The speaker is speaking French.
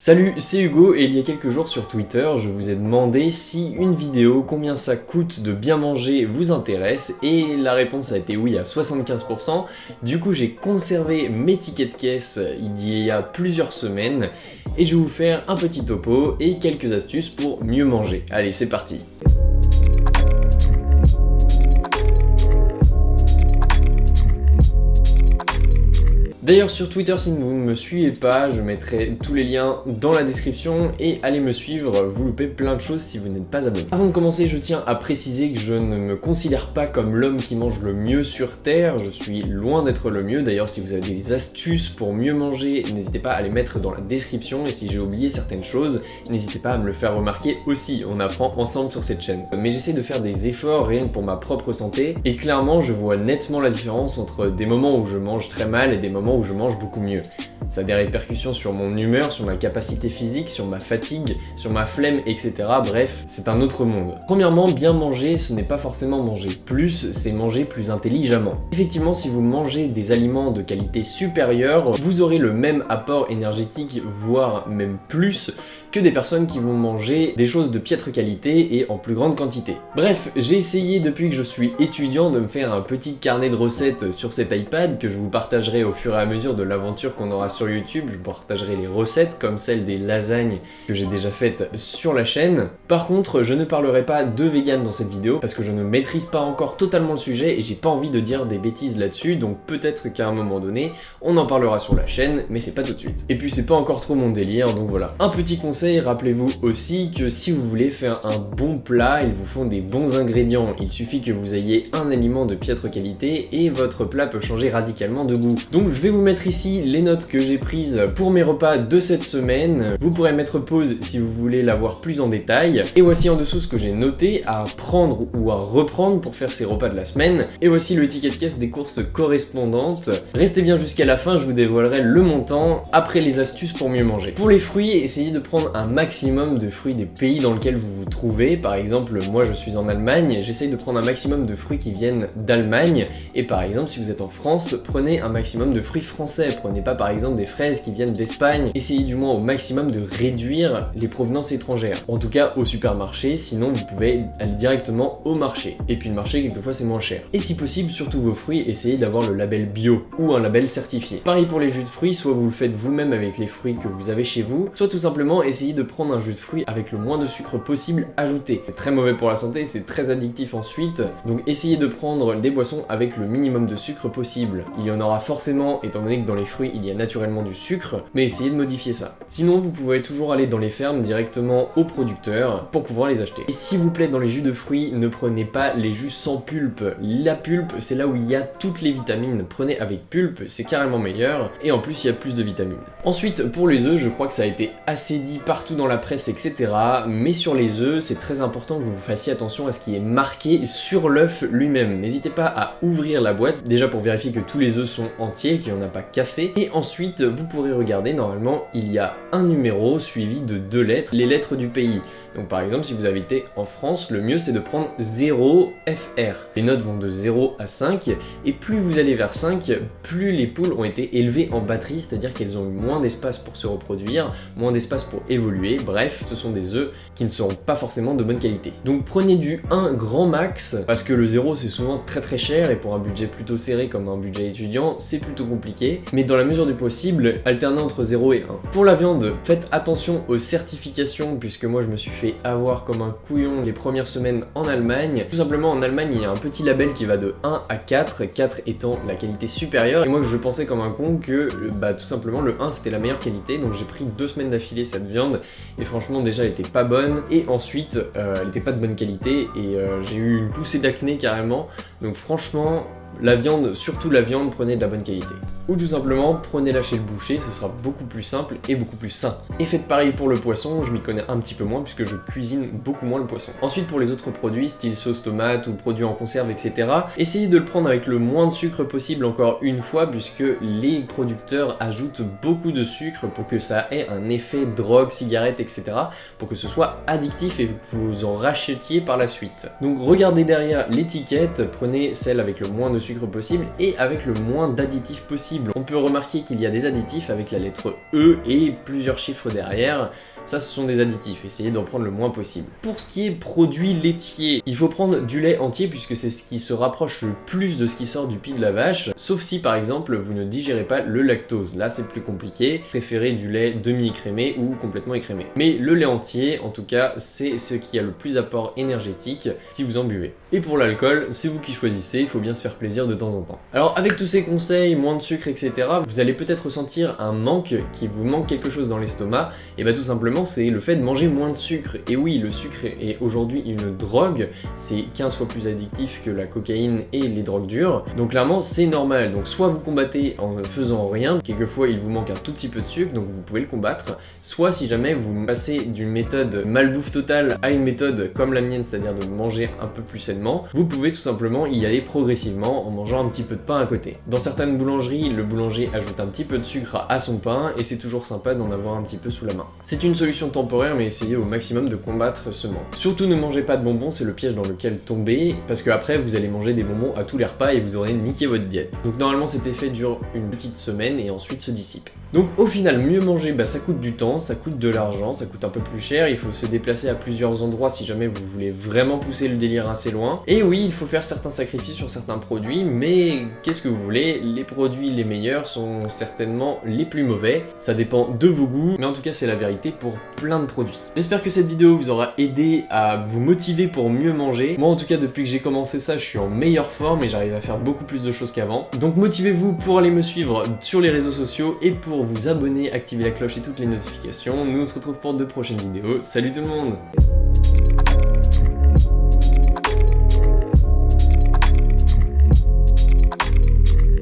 Salut, c'est Hugo et il y a quelques jours sur Twitter, je vous ai demandé si une vidéo, combien ça coûte de bien manger vous intéresse et la réponse a été oui à 75%. Du coup j'ai conservé mes tickets de caisse il y a plusieurs semaines et je vais vous faire un petit topo et quelques astuces pour mieux manger. Allez, c'est parti! D'ailleurs sur Twitter, si vous ne me suivez pas, je mettrai tous les liens dans la description et allez me suivre, vous loupez plein de choses si vous n'êtes pas abonné. Avant de commencer, je tiens à préciser que je ne me considère pas comme l'homme qui mange le mieux sur Terre, je suis loin d'être le mieux. D'ailleurs si vous avez des astuces pour mieux manger, n'hésitez pas à les mettre dans la description et si j'ai oublié certaines choses, n'hésitez pas à me le faire remarquer aussi, on apprend ensemble sur cette chaîne. Mais j'essaie de faire des efforts rien que pour ma propre santé et clairement je vois nettement la différence entre des moments où je mange très mal et des moments où je mange beaucoup mieux. Ça a des répercussions sur mon humeur, sur ma capacité physique, sur ma fatigue, sur ma flemme, etc. Bref, c'est un autre monde. Premièrement, bien manger, ce n'est pas forcément manger plus, c'est manger plus intelligemment. Effectivement, si vous mangez des aliments de qualité supérieure, vous aurez le même apport énergétique, voire même plus, que des personnes qui vont manger des choses de piètre qualité et en plus grande quantité. Bref, j'ai essayé depuis que je suis étudiant de me faire un petit carnet de recettes sur cet iPad que je vous partagerai au fur et à mesure de l'aventure qu'on aura sur YouTube. Je vous partagerai les recettes comme celle des lasagnes que j'ai déjà faites sur la chaîne. Par contre, je ne parlerai pas de vegan dans cette vidéo parce que je ne maîtrise pas encore totalement le sujet et j'ai pas envie de dire des bêtises là-dessus, donc peut-être qu'à un moment donné, on en parlera sur la chaîne, mais c'est pas tout de suite. Et puis c'est pas encore trop mon délire, donc voilà. Un petit conseil, rappelez-vous aussi que si vous voulez faire un bon plat, il vous faut des bons ingrédients. Il suffit que vous ayez un aliment de piètre qualité et votre plat peut changer radicalement de goût. Donc je vais vous mettre ici les notes que j'ai prises pour mes repas de cette semaine. Vous pourrez mettre pause si vous voulez la voir plus en détail. Et voici en dessous ce que j'ai noté à prendre ou à reprendre pour faire ces repas de la semaine. Et voici le ticket de caisse des courses correspondantes. Restez bien jusqu'à la fin, je vous dévoilerai le montant après les astuces pour mieux manger. Pour les fruits, essayez de prendre un maximum de fruits des pays dans lesquels vous vous trouvez. Par exemple, moi je suis en Allemagne, j'essaye de prendre un maximum de fruits qui viennent d'Allemagne. Et par exemple, si vous êtes en France, prenez un maximum de fruits français. Prenez pas par exemple des fraises qui viennent d'Espagne. Essayez du moins au maximum de réduire les provenances étrangères. En tout cas au supermarché, sinon vous pouvez aller directement au marché. Et puis le marché, quelquefois c'est moins cher. Et si possible, surtout vos fruits, essayez d'avoir le label bio ou un label certifié. Pareil pour les jus de fruits, soit vous le faites vous-même avec les fruits que vous avez chez vous, soit tout simplement essayez de prendre un jus de fruits avec le moins de sucre possible ajouté. C'est très mauvais pour la santé, c'est très addictif ensuite, donc essayez de prendre des boissons avec le minimum de sucre possible. Il y en aura forcément, étant donné que dans les fruits il y a naturellement du sucre, mais essayez de modifier ça. Sinon vous pouvez toujours aller dans les fermes directement aux producteurs pour pouvoir les acheter. Et s'il vous plaît, dans les jus de fruits, ne prenez pas les jus sans pulpe. La pulpe, c'est là où il y a toutes les vitamines. Prenez avec pulpe, c'est carrément meilleur, et en plus il y a plus de vitamines. Ensuite, pour les œufs, je crois que ça a été assez dit partout dans la presse, etc. Mais sur les œufs, c'est très important que vous fassiez attention à ce qui est marqué sur l'œuf lui-même. N'hésitez pas à ouvrir la boîte, déjà pour vérifier que tous les œufs sont entiers, qu'il n'y en a pas cassé. Et ensuite, vous pourrez regarder, normalement, il y a un numéro suivi de 2 lettres, les lettres du pays. Donc par exemple, si vous habitez en France, le mieux c'est de prendre 0 FR. Les notes vont de 0 à 5, et plus vous allez vers 5, plus les poules ont été élevées en batterie, c'est-à-dire qu'elles ont eu moins d'espace pour se reproduire, moins d'espace pour évoluer. Bref, ce sont des œufs qui ne seront pas forcément de bonne qualité. Donc prenez du 1 grand max, parce que le 0 c'est souvent très cher, et pour un budget plutôt serré comme un budget étudiant, c'est plutôt compliqué, mais dans la mesure du possible, alternez entre 0 et 1. Pour la viande, faites attention aux certifications, puisque moi je me suis fait avoir comme un couillon les premières semaines en Allemagne. Tout simplement en Allemagne il y a un petit label qui va de 1 à 4, 4 étant la qualité supérieure, et moi je pensais comme un con que tout simplement le 1 c'était la meilleure qualité, donc j'ai pris 2 semaines d'affilée cette viande, et franchement déjà elle était pas bonne, et ensuite elle était pas de bonne qualité, et j'ai eu une poussée d'acné carrément, donc franchement la viande, surtout la viande, prenez de la bonne qualité. Ou tout simplement, prenez-la chez le boucher, ce sera beaucoup plus simple et beaucoup plus sain. Et faites pareil pour le poisson, je m'y connais un petit peu moins puisque je cuisine beaucoup moins le poisson. Ensuite, pour les autres produits, style sauce tomate ou produits en conserve, etc., essayez de le prendre avec le moins de sucre possible encore une fois, puisque les producteurs ajoutent beaucoup de sucre pour que ça ait un effet drogue, cigarette, etc., pour que ce soit addictif et que vous en rachetiez par la suite. Donc regardez derrière l'étiquette, prenez celle avec le moins de de sucre possible et avec le moins d'additifs possible. On peut remarquer qu'il y a des additifs avec la lettre E et plusieurs chiffres derrière. Ça, ce sont des additifs, essayez d'en prendre le moins possible. Pour ce qui est produits laitiers, il faut prendre du lait entier puisque c'est ce qui se rapproche le plus de ce qui sort du pied de la vache, sauf si par exemple vous ne digérez pas le lactose. Là, c'est plus compliqué, préférez du lait demi-écrémé ou complètement écrémé. Mais le lait entier, en tout cas, c'est ce qui a le plus apport énergétique si vous en buvez. Et pour l'alcool, c'est vous qui choisissez, il faut bien se faire plaisir de temps en temps. Alors avec tous ces conseils, moins de sucre, etc., vous allez peut-être ressentir un manque, qu'il vous manque quelque chose dans l'estomac, et bah tout simplement c'est le fait de manger moins de sucre. Et oui, le sucre est aujourd'hui une drogue, c'est 15 fois plus addictif que la cocaïne et les drogues dures, donc clairement c'est normal. Donc soit vous combattez en faisant rien, quelquefois il vous manque un tout petit peu de sucre, donc vous pouvez le combattre, soit si jamais vous passez d'une méthode malbouffe totale à une méthode comme la mienne, c'est-à-dire de manger un peu plus sainement, vous pouvez tout simplement y aller progressivement en mangeant un petit peu de pain à côté. Dans certaines boulangeries, le boulanger ajoute un petit peu de sucre à son pain et c'est toujours sympa d'en avoir un petit peu sous la main. C'est une solution temporaire, mais essayez au maximum de combattre ce manque. Surtout ne mangez pas de bonbons, c'est le piège dans lequel tomber, parce que après vous allez manger des bonbons à tous les repas et vous aurez niqué votre diète. Donc normalement cet effet dure une petite semaine et ensuite se dissipe. Donc au final, mieux manger, bah ça coûte du temps, ça coûte de l'argent, ça coûte un peu plus cher, il faut se déplacer à plusieurs endroits si jamais vous voulez vraiment pousser le délire assez loin. Et oui, il faut faire certains sacrifices sur certains produits, mais qu'est-ce que vous voulez, les produits les meilleurs sont certainement les plus mauvais, ça dépend de vos goûts, mais en tout cas c'est la vérité pour plein de produits. J'espère que cette vidéo vous aura aidé à vous motiver pour mieux manger. Moi en tout cas depuis que j'ai commencé ça, je suis en meilleure forme et j'arrive à faire beaucoup plus de choses qu'avant. Donc motivez-vous pour aller me suivre sur les réseaux sociaux et pour vous abonner, activer la cloche et toutes les notifications. Nous on se retrouve pour de prochaines vidéos. Salut tout le monde!